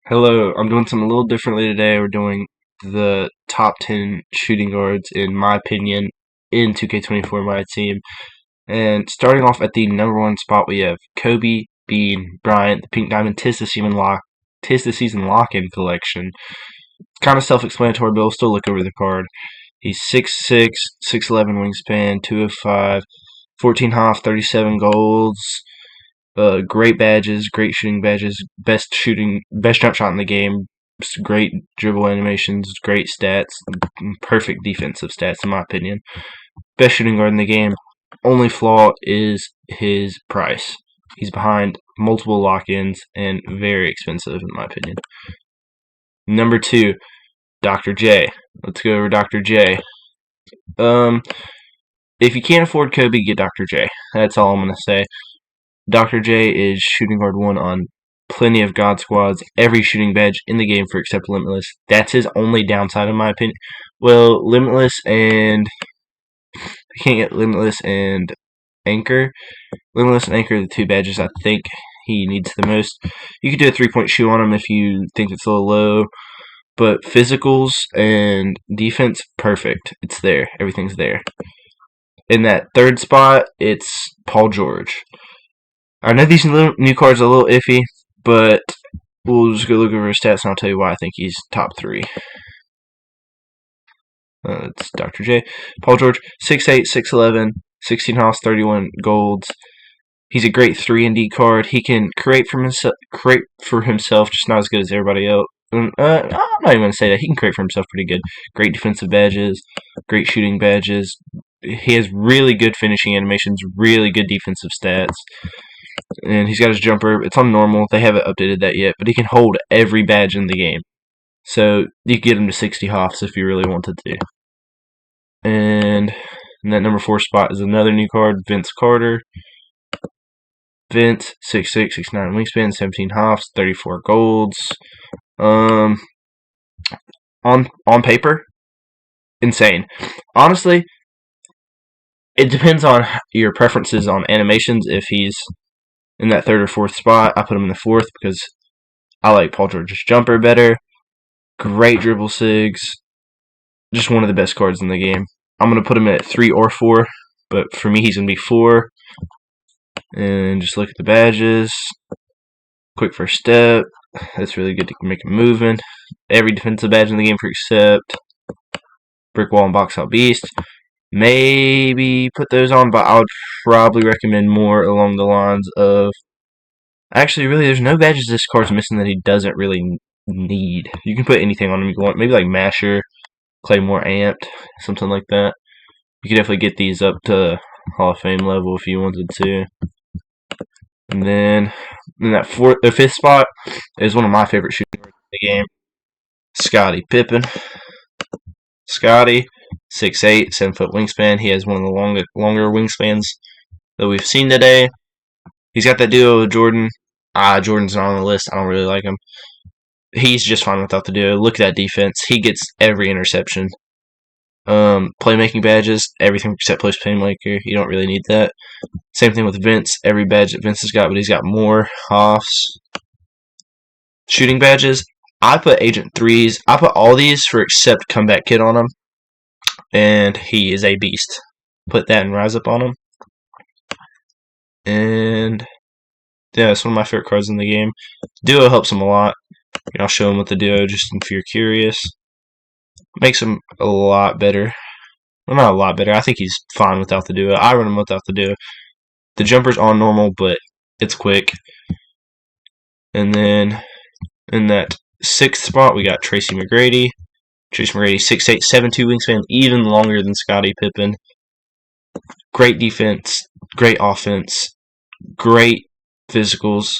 Hello, I'm doing something a little differently today. We're doing the top 10 shooting guards, in my opinion, in 2K24 My Team. And starting off at the number one spot, we have Kobe Bean Bryant, the Pink Diamond Tis the Season Lock-In Collection. Kind of self-explanatory, but we'll still look over the card. He's 6'6", 6'11 wingspan, 205, 14 half, 37 golds, great badges, great shooting badges, best jump shot in the game, great dribble animations, great stats, perfect defensive stats in my opinion. Best shooting guard in the game. Only flaw is his price. He's behind multiple lock-ins and very expensive in my opinion. Number 2, Dr. J. Let's go over Dr. J. If you can't afford Kobe, get Dr. J. That's all I'm gonna say. Dr. J is shooting guard 1 on plenty of God squads, every shooting badge in the game for except Limitless. That's his only downside in my opinion. Well, Limitless and you can't get Limitless and Anchor. Limitless and Anchor are the two badges I think he needs the most. You could do a 3-point shoe on him if you think it's a little low, but physicals and defense, perfect. It's there. Everything's there. In that third spot, it's Paul George. I know these new cards are a little iffy, but we'll just go look over his stats and I'll tell you why I think he's top 3. It's Dr. J. Paul George, 6'8", 6'11", 16 house, 31 golds. He's a great 3-and-D card. He can create for himself, just not as good as everybody else. I'm not even going to say that. He can create for himself pretty good. Great defensive badges, great shooting badges. He has really good finishing animations, really good defensive stats. And he's got his jumper. It's on normal. They haven't updated that yet, but he can hold every badge in the game. So you can get him to 60 hops if you really wanted to. And in that number 4 spot is another new card, Vince Carter. Vince, 6'6", 6'9 wingspan, 17 hops, 34 golds. On paper, insane. Honestly, it depends on your preferences on animations. If he's in that 3rd or 4th spot, I put him in the 4th because I like Paul George's jumper better. Great dribble sigs. Just one of the best cards in the game. I'm going to put him at 3 or 4, but for me, he's going to be 4. And just look at the badges. Quick first step. That's really good to make him moving. Every defensive badge in the game for except Brick Wall and Box Out Beast. Maybe put those on, but I would probably recommend more along the lines of... Actually, really, there's no badges this card's missing that he doesn't really need. You can put anything on him you want. Maybe like Masher, Claymore Amped, something like that. You could definitely get these up to Hall of Fame level if you wanted to. And then in that 5th spot is one of my favorite shooting guards in the game, Scottie Pippen. Scottie, 6'8", 7-foot wingspan. He has one of the longer wingspans that we've seen today. He's got that duo with Jordan. Jordan's not on the list. I don't really like him. He's just fine without the duo. Look at that defense. He gets every interception. Playmaking badges, everything except post playmaker. You don't really need that. Same thing with Vince. Every badge that Vince has got, but he's got more hoffs. Shooting badges. I put Agent 3s. I put all these for except Comeback Kid on him. And he is a beast. Put that and Rise Up on him. And yeah, it's one of my favorite cards in the game. Duo helps him a lot. I'll show him with the duo just if you're curious. Makes him a lot better. Well, not a lot better. I think he's fine without the duo. I run him without the duo. The jumper's on normal, but it's quick. And then in that 6th spot, we got Tracy McGrady. Tracy McGrady, 6'8", 7'2 wingspan, even longer than Scottie Pippen. Great defense, great offense, great physicals,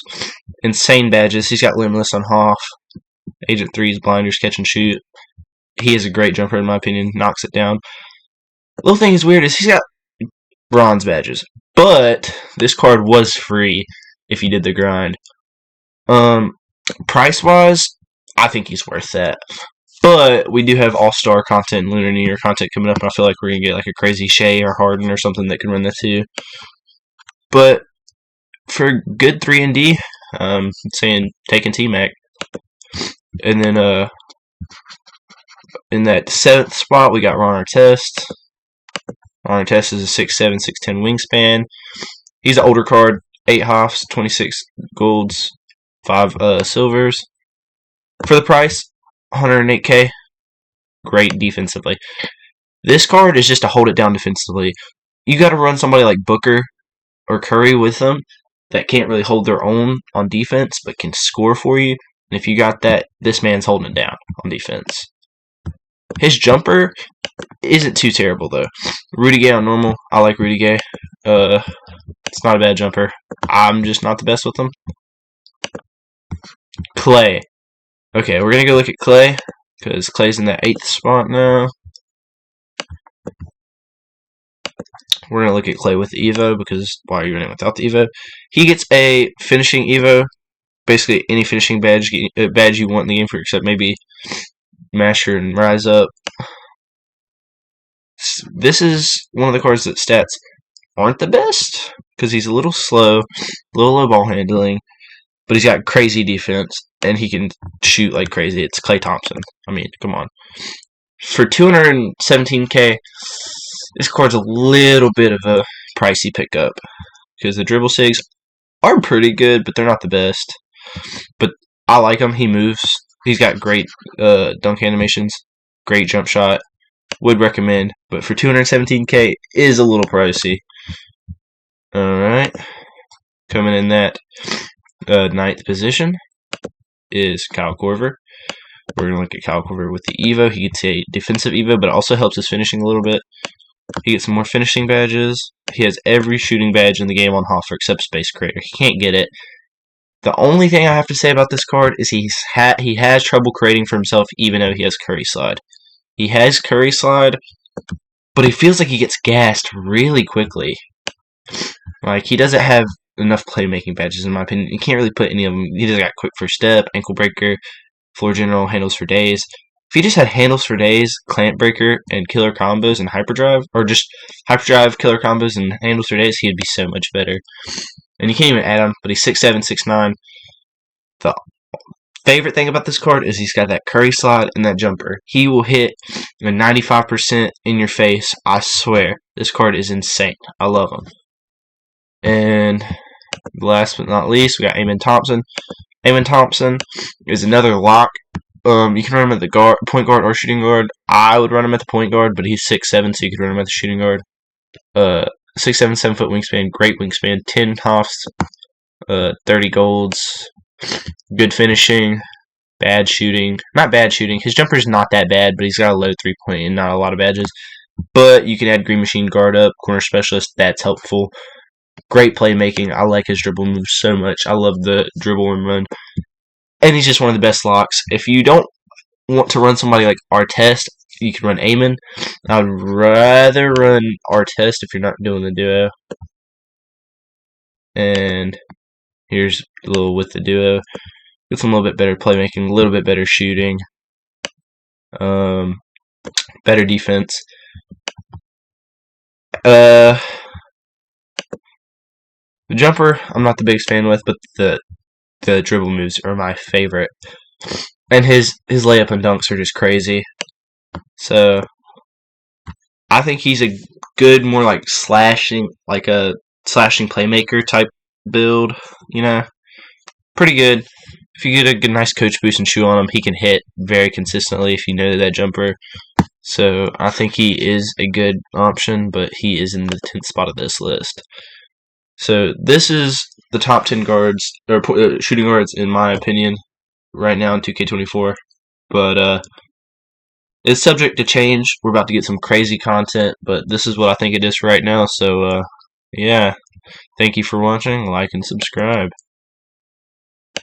insane badges. He's got Limitless on Hoff, Agent 3's blinders, catch and shoot. He is a great jumper in my opinion, knocks it down. Little thing is weird is he's got bronze badges, but this card was free if you did the grind. Price-wise, I think he's worth that. But we do have All-Star content and Lunar New Year content coming up, and I feel like we're going to get like a crazy Shea or Harden or something that can run that too. But for good 3-and-D, I'm saying taking T-Mac. And then in that 7th spot, we got Ron Artest. Ron Artest is a 6'7", 6'10" wingspan. He's an older card, 8 Hoffs, 26 golds, 5 silvers. For the price, 108k. Great defensively. This card is just to hold it down defensively. You got to run somebody like Booker or Curry with them that can't really hold their own on defense but can score for you. And if you got that, this man's holding it down on defense. His jumper isn't too terrible, though. Rudy Gay on normal. I like Rudy Gay. It's not a bad jumper. I'm just not the best with them. Clay. Okay, we're going to go look at Clay, because Clay's in that 8th spot now. We're going to look at Clay with the Evo, because why are you running without the Evo? He gets a finishing Evo. Basically, any finishing badge you want in the game, for except maybe Masher and Rise Up. This is one of the cards that stats aren't the best, because he's a little slow, a little low ball handling, but he's got crazy defense, and he can shoot like crazy. It's Klay Thompson. I mean, come on. For 217k, this card's a little bit of a pricey pickup, because the dribble sigs are pretty good, but they're not the best. But I like him. He moves. He's got great dunk animations, great jump shot. Would recommend, but for 217k is a little pricey. Alright. Coming in that 9th position is Kyle Korver. We're going to look at Kyle Korver with the Evo. He gets a defensive Evo, but it also helps his finishing a little bit. He gets some more finishing badges. He has every shooting badge in the game on Hoffer except Space Creator. He can't get it. The only thing I have to say about this card is he has trouble creating for himself, even though he has Curry Slide. He has Curry Slide, but he feels like he gets gassed really quickly. Like, he doesn't have enough playmaking badges, in my opinion. You can't really put any of them. He just got Quick First Step, Ankle Breaker, Floor General, Handles for Days. If he just had Handles for Days, Clamp Breaker, and Killer Combos and Hyperdrive, or just Hyperdrive, Killer Combos, and Handles for Days, he would be so much better. And you can't even add him, but he's 6'7", 6'9". The favorite thing about this card is he's got that Curry Slide and that jumper. He will hit a 95% in your face. I swear. This card is insane. I love him. And last but not least, we got Amen Thompson. Amen Thompson is another lock. You can run him at the point guard or shooting guard. I would run him at the point guard, but he's 6'7", so you could run him at the shooting guard. 6'7", 7-foot wingspan, great wingspan, 10 Hoffs, 30 golds, good finishing, bad shooting. Not bad shooting. His jumper's not that bad, but he's got a low 3-point and not a lot of badges. But you can add Green Machine guard up, corner specialist. That's helpful. Great playmaking. I like his dribble moves so much. I love the dribble and run. And he's just one of the best locks. If you don't want to run somebody like Artest, you can run Amon. I'd rather run Artest if you're not doing the duo. And here's a little with the duo. Gets a little bit better playmaking, a little bit better shooting, better defense. The jumper, I'm not the biggest fan with, but the dribble moves are my favorite. And his layup and dunks are just crazy. So I think he's a good, more like a slashing playmaker type build. You know, pretty good. If you get a good, nice coach boost and shoe on him, he can hit very consistently if you know that jumper. So I think he is a good option, but he is in the 10th spot of this list. So this is the top 10 guards, or shooting guards, in my opinion, right now in 2K24. But it's subject to change. We're about to get some crazy content, but this is what I think it is right now. So yeah, thank you for watching. Like and subscribe.